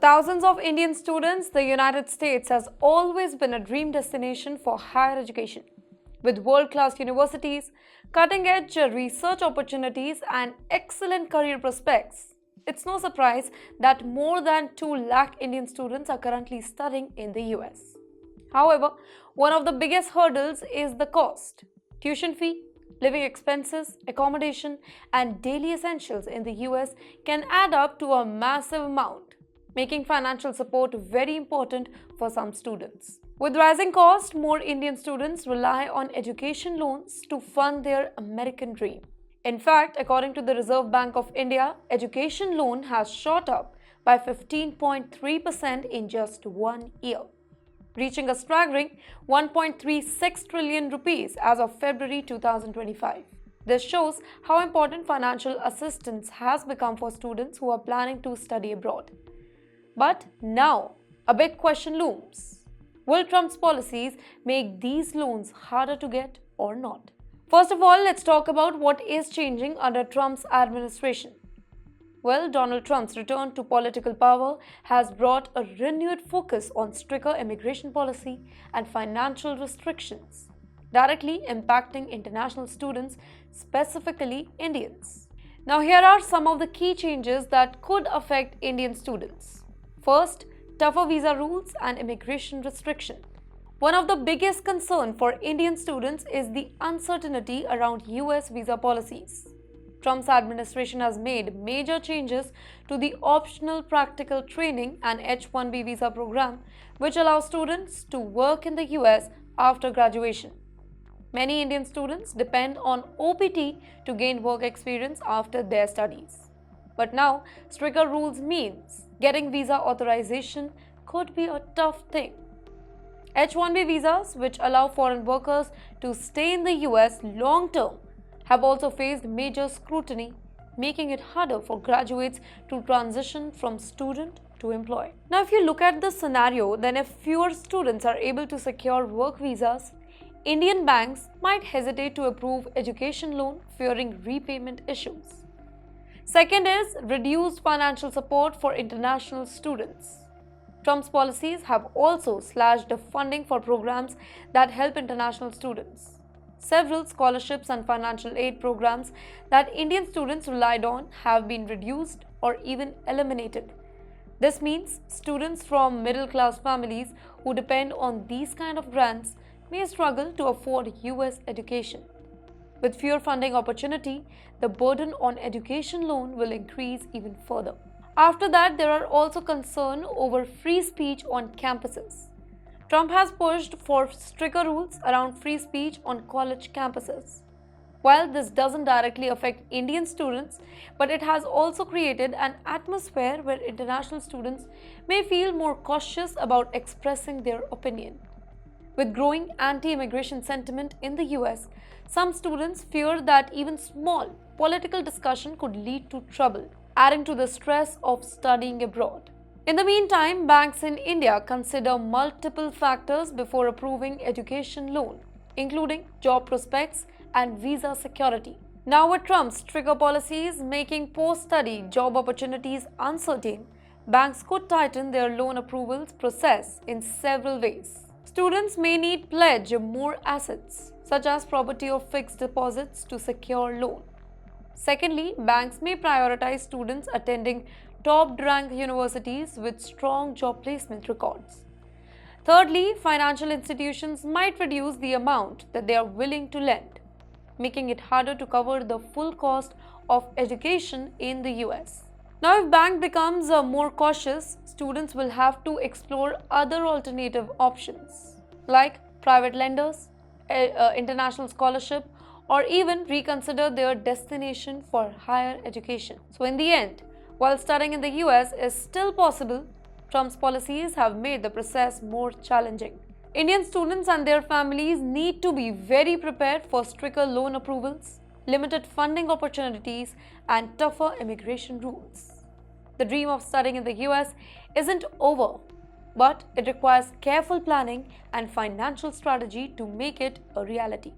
thousands of Indian students, the United States has always been a dream destination for higher education. With world-class universities, cutting-edge research opportunities, and excellent career prospects, it's no surprise that more than 2 lakh Indian students are currently studying in the US. However, one of the biggest hurdles is the cost. Tuition fee, living expenses, accommodation, and daily essentials in the US can add up to a massive amount, making financial support very important for some students. With rising costs, more Indian students rely on education loans to fund their American dream. In fact, according to the Reserve Bank of India, education loan has shot up by 15.3% in just 1 year, reaching a staggering 1.36 trillion rupees as of February 2025. This shows how important financial assistance has become for students who are planning to study abroad. But now, a big question looms. Will Trump's policies make these loans harder to get or not? First of all, let's talk about what is changing under Trump's administration. Well, Donald Trump's return to political power has brought a renewed focus on stricter immigration policy and financial restrictions, directly impacting international students, specifically Indians. Now, here are some of the key changes that could affect Indian students. First, tougher visa rules and immigration restriction. One of the biggest concerns for Indian students is the uncertainty around US visa policies. Trump's administration has made major changes to the optional practical training and H-1B visa program, which allows students to work in the US after graduation. Many Indian students depend on OPT to gain work experience after their studies. But now, stricter rules means getting visa authorization could be a tough thing. H-1B visas, which allow foreign workers to stay in the US long term, have also faced major scrutiny, making it harder for graduates to transition from student to employee. Now, if you look at the scenario, then if fewer students are able to secure work visas, Indian banks might hesitate to approve education loan, fearing repayment issues. Second is reduced financial support for international students. Trump's policies have also slashed the funding for programs that help international students. Several scholarships and financial aid programs that Indian students relied on have been reduced or even eliminated. This means students from middle-class families who depend on these kind of grants may struggle to afford US education. With fewer funding opportunity, the burden on education loan will increase even further. After that, there are also concerns over free speech on campuses. Trump has pushed for stricter rules around free speech on college campuses. While this doesn't directly affect Indian students, but it has also created an atmosphere where international students may feel more cautious about expressing their opinion. With growing anti-immigration sentiment in the US, some students fear that even small political discussion could lead to trouble, adding to the stress of studying abroad. In the meantime, banks in India consider multiple factors before approving education loan, including job prospects and visa security. Now, with Trump's trigger policies making post-study job opportunities uncertain, banks could tighten their loan approvals process in several ways. Students may need pledge more assets, such as property or fixed deposits to secure loan. Secondly, banks may prioritize students attending top-ranked universities with strong job placement records. Thirdly, financial institutions might reduce the amount that they are willing to lend, making it harder to cover the full cost of education in the US. Now, if bank becomes more cautious, students will have to explore other alternative options like private lenders, international scholarship, or even reconsider their destination for higher education. So in the end, while studying in the US is still possible, Trump's policies have made the process more challenging. Indian students and their families need to be very prepared for stricter loan approvals, limited funding opportunities, and tougher immigration rules. The dream of studying in the US isn't over, but it requires careful planning and financial strategy to make it a reality.